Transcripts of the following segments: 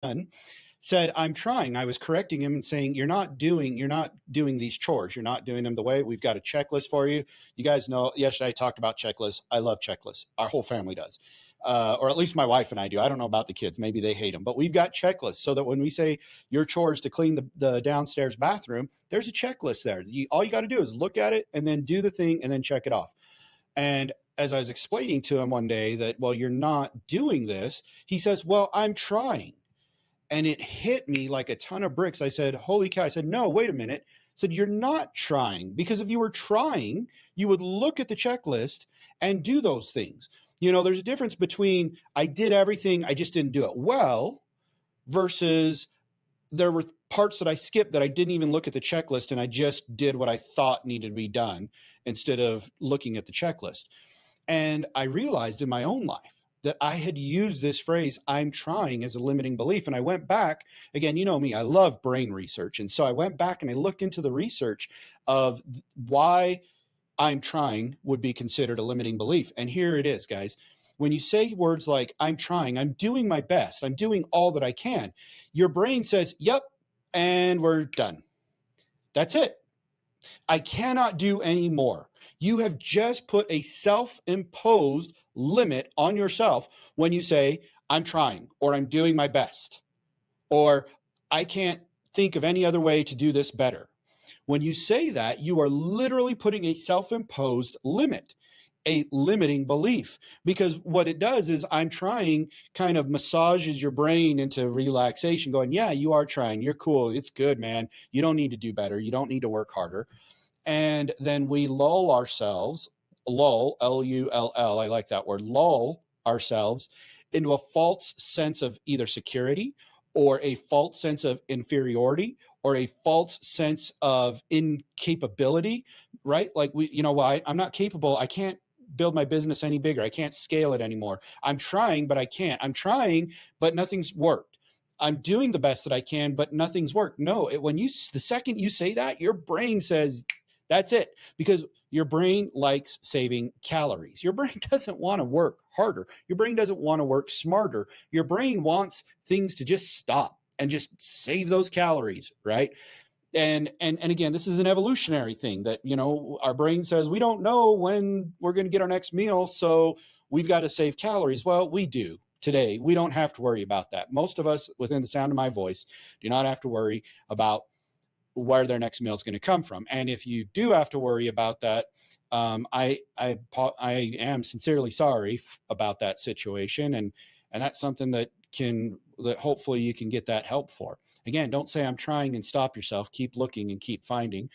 son said, I'm trying. I was correcting him and saying, you're not doing these chores. You're not doing them the way. We've got a checklist for you. You guys know, yesterday I talked about checklists. I love checklists. Our whole family does. Or at least my wife and I do. I don't know about the kids. Maybe they hate them, but we've got checklists so that when we say your chores to clean the downstairs bathroom, there's a checklist there. All you got to do is look at it and then do the thing and then check it off. And as I was explaining to him one day that, well, you're not doing this, he says, well, I'm trying. And it hit me like a ton of bricks. I said, holy cow. I said, no, wait a minute. I said, you're not trying, because if you were trying, you would look at the checklist and do those things. You know, there's a difference between I did everything, I just didn't do it well, versus there were parts that I skipped that I didn't even look at the checklist and I just did what I thought needed to be done instead of looking at the checklist. And I realized in my own life that I had used this phrase, I'm trying, as a limiting belief. And I went back, again, you know me, I love brain research. And so I went back and I looked into the research of why I'm trying would be considered a limiting belief. And here it is, guys. When you say words like, I'm trying, I'm doing my best, I'm doing all that I can, your brain says, yep, and we're done. That's it. I cannot do any more. You have just put a self-imposed limit on yourself when you say, I'm trying, or I'm doing my best, or I can't think of any other way to do this better. When you say that, you are literally putting a self-imposed limit, a limiting belief, because what it does is I'm trying kind of massages your brain into relaxation, going, yeah, you are trying. You're cool. It's good, man. You don't need to do better. You don't need to work harder. And then we lull ourselves, lull, L-U-L-L, I like that word, lull ourselves into a false sense of either security or a false sense of inferiority or a false sense of incapability, right? Like I'm not capable. I can't build my business any bigger. I can't scale it anymore. I'm trying, but I can't. I'm trying, but nothing's worked. I'm doing the best that I can, but nothing's worked. No, the second you say that, your brain says, that's it, because your brain likes saving calories. Your brain doesn't want to work harder. Your brain doesn't want to work smarter. Your brain wants things to just stop and just save those calories, right? And again, this is an evolutionary thing that, our brain says, we don't know when we're going to get our next meal, so we've got to save calories. Well, we do. Today, we don't have to worry about that. Most of us within the sound of my voice do not have to worry about where their next meal is going to come from. And if you do have to worry about that, I am sincerely sorry about that situation. And that's something that hopefully you can get that help for. Again, don't say I'm trying and stop yourself. Keep looking and keep finding.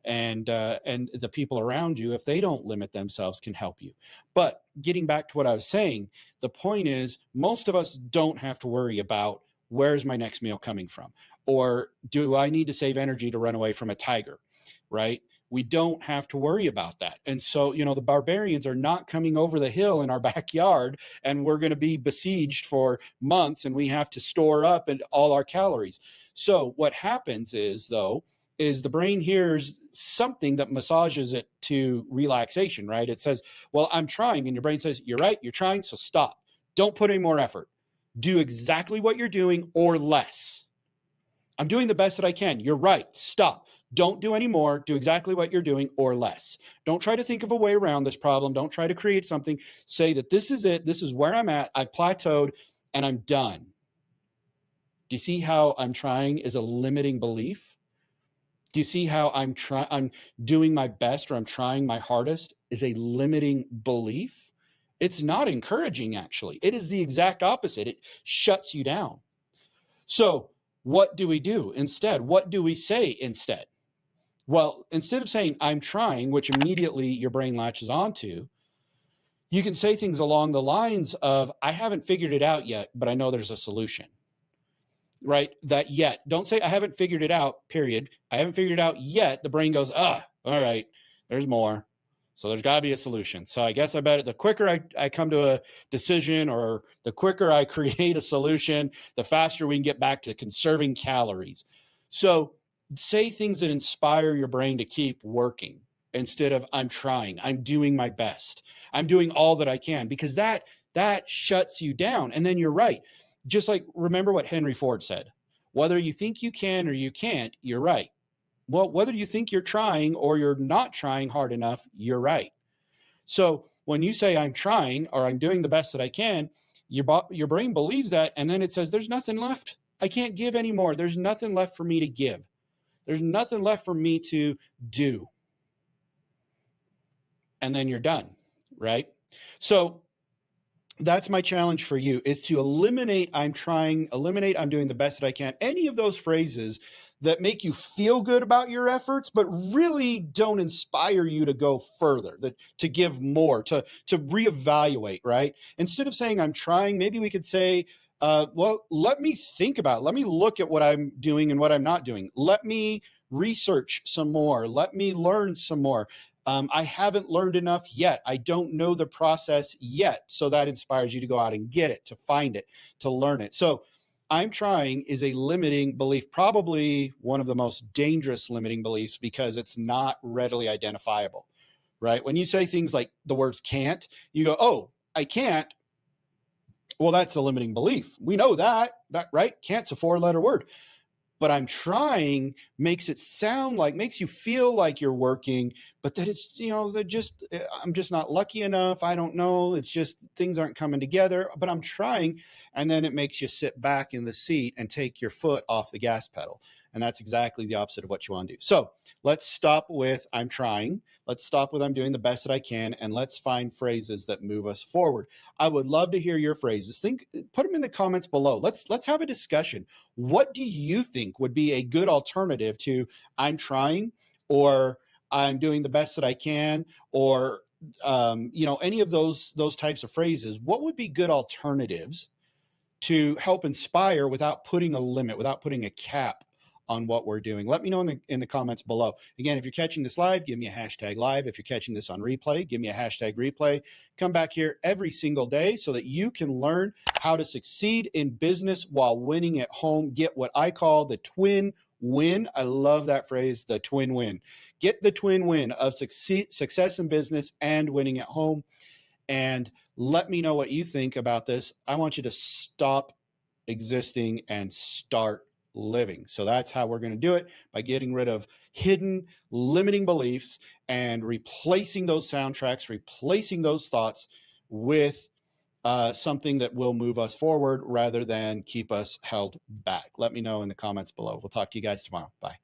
And the people around you, if they don't limit themselves, can help you. But getting back to what I was saying, the point is most of us don't have to worry about where's my next meal coming from, or do I need to save energy to run away from a tiger, right? We don't have to worry about that. And so, the barbarians are not coming over the hill in our backyard and we're going to be besieged for months and we have to store up all our calories. So what happens is the brain hears something that massages it to relaxation, right? It says, well, I'm trying. And your brain says, you're right, you're trying, so stop. Don't put any more effort. Do exactly what you're doing or less. I'm doing the best that I can. You're right. Stop. Don't do any more. Do exactly what you're doing or less. Don't try to think of a way around this problem. Don't try to create something. Say that this is it. This is where I'm at. I've plateaued and I'm done. Do you see how I'm trying is a limiting belief? Do you see how I'm doing my best or I'm trying my hardest is a limiting belief? It's not encouraging, actually. It is the exact opposite. It shuts you down. So what do we do instead? What do we say instead? Well, instead of saying, I'm trying, which immediately your brain latches onto, you can say things along the lines of, I haven't figured it out yet, but I know there's a solution, right? That yet. Don't say, I haven't figured it out, period. I haven't figured it out yet. The brain goes, all right, there's more. So there's got to be a solution. So I guess I bet the quicker I come to a decision or the quicker I create a solution, the faster we can get back to conserving calories. So say things that inspire your brain to keep working instead of I'm trying, I'm doing my best, I'm doing all that I can, because that shuts you down. And then you're right. Just like, remember what Henry Ford said, whether you think you can or you can't, you're right. Well, whether you think you're trying or you're not trying hard enough, you're right. So when you say I'm trying or I'm doing the best that I can, your brain believes that, and then it says there's nothing left. I can't give anymore. There's nothing left for me to give. There's nothing left for me to do. And then you're done, right? So that's my challenge for you, is to eliminate I'm trying, eliminate I'm doing the best that I can. Any of those phrases that make you feel good about your efforts, but really don't inspire you to go further, to give more, to reevaluate, right? Instead of saying I'm trying, maybe we could say, well, let me think about it. Let me look at what I'm doing and what I'm not doing. Let me research some more. Let me learn some more. I haven't learned enough yet. I don't know the process yet. So that inspires you to go out and get it, to find it, to learn it. So I'm trying is a limiting belief, probably one of the most dangerous limiting beliefs, because it's not readily identifiable, right? When you say things like the words can't, you go, oh, I can't. Well, that's a limiting belief. We know that, right? Can't's a 4-letter word. But I'm trying makes it sound like, makes you feel like you're working, but that it's, I'm just not lucky enough. I don't know. It's just things aren't coming together, but I'm trying. And then it makes you sit back in the seat and take your foot off the gas pedal. And that's exactly the opposite of what you want to do. So let's stop with I'm trying. Let's stop with I'm doing the best that I can. And let's find phrases that move us forward. I would love to hear your phrases. Put them in the comments below. Let's have a discussion. What do you think would be a good alternative to I'm trying, or I'm doing the best that I can, or any of those types of phrases? What would be good alternatives to help inspire without putting a limit, without putting a cap on what we're doing? Let me know in the comments below. Again, if you're catching this live, give me a hashtag live. If you're catching this on replay, give me a hashtag replay. Come back here every single day so that you can learn how to succeed in business while winning at home. Get what I call the twin win. I love that phrase, the twin win. Get the twin win of success in business and winning at home. And let me know what you think about this. I want you to stop existing and start living. So that's how we're going to do it, by getting rid of hidden limiting beliefs and replacing those soundtracks, replacing those thoughts with something that will move us forward rather than keep us held back. Let me know in the comments below. We'll talk to you guys tomorrow. Bye.